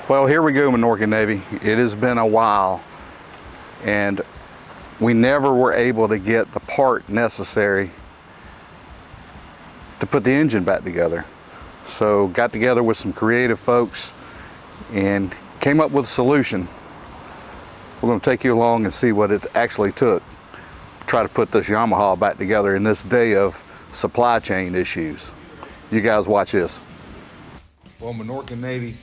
Well, here we go, Minorcan Navy. It has been a while, and we never were able to get the part necessary to put the engine back together. So got together with some creative folks and came up with a solution. We're going to take you along and see what it actually took to try to put this Yamaha back together in this day of supply chain issues. You guys watch this. Well, Minorcan Navy,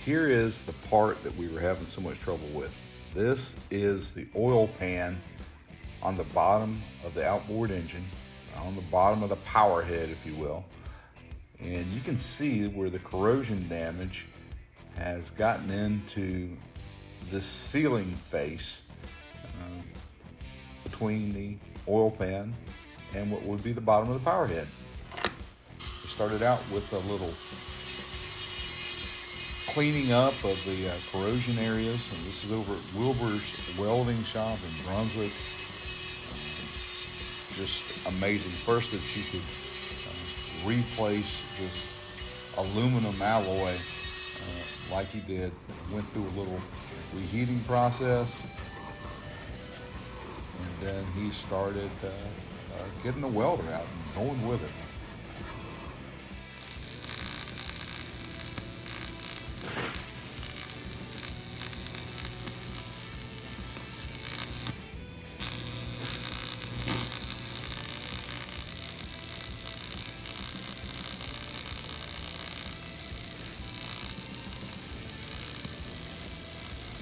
here is the part that we were having so much trouble with. This is the oil pan on the bottom of the outboard engine, on the bottom of the power head, if you will. And you can see where the corrosion damage has gotten into this sealing face between the oil pan and what would be the bottom of the power head. We started out with a little cleaning up of the corrosion areas, and this is over at Wilbur's Welding shop in Brunswick. Just amazing. First, that you could replace this aluminum alloy like he did. Went through a little reheating process, and then he started getting the welder out and going with it.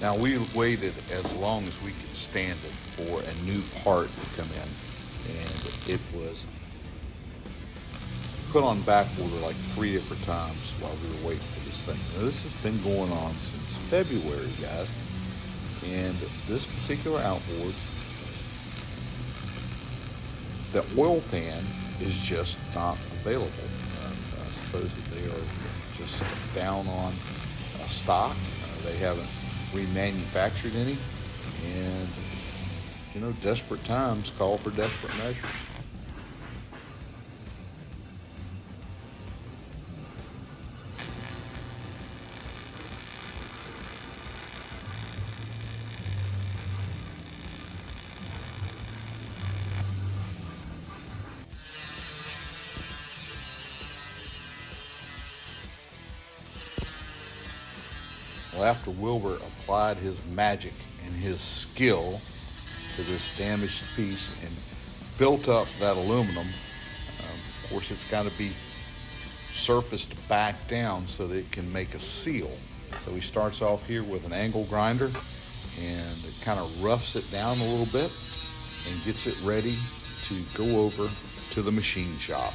Now, we waited as long as we could stand it for a new part to come in, and it was put on back order like 3 different times while we were waiting for this thing. Now, this has been going on since February, guys, and this particular outboard, the oil pan is just not available. I suppose that they are just down on stock. They haven't remanufactured any, and you know, desperate times call for desperate measures. Well, after Wilbur applied his magic and his skill to this damaged piece and built up that aluminum, of course it's got to be surfaced back down so that it can make a seal. So he starts off here with an angle grinder, and it kind of roughs it down a little bit and gets it ready to go over to the machine shop.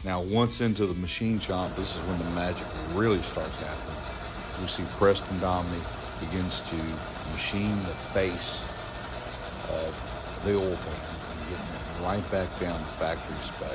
Now, once into the machine shop, this is when the magic really starts happening. As we see, Preston Domney begins to machine the face of the oil pan and getting it right back down to factory spec.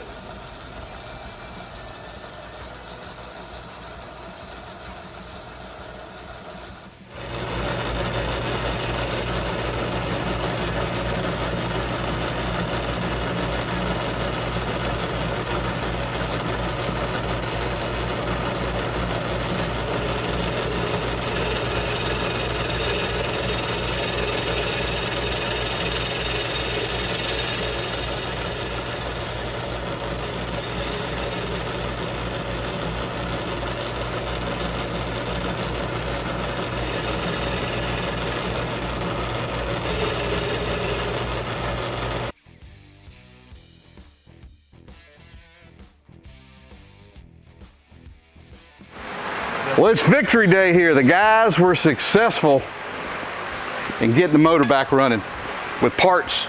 Well, it's victory day here. The guys were successful in getting the motor back running with parts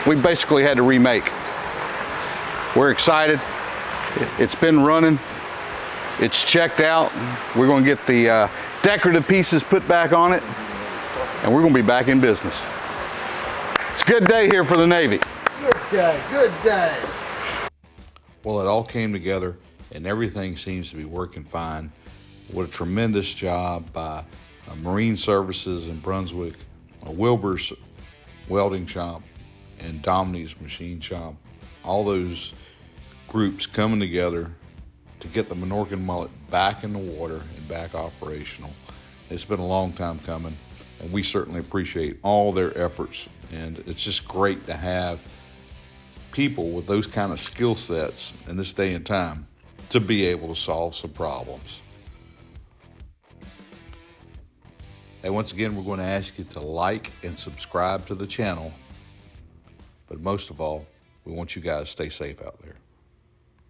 we basically had to remake. We're excited. It's been running. It's checked out. We're going to get the decorative pieces put back on it, and we're going to be back in business. It's a good day here for the Navy. Good day, good day. Well, it all came together, and everything seems to be working fine. What a tremendous job by Marine Services in Brunswick, Wilbur's Welding Shop, and Domini's Machine Shop. All those groups coming together to get the Minorcan mullet back in the water and back operational. It's been a long time coming, and we certainly appreciate all their efforts. And it's just great to have people with those kind of skill sets in this day and time to be able to solve some problems. And once again, we're going to ask you to like and subscribe to the channel. But most of all, we want you guys to stay safe out there.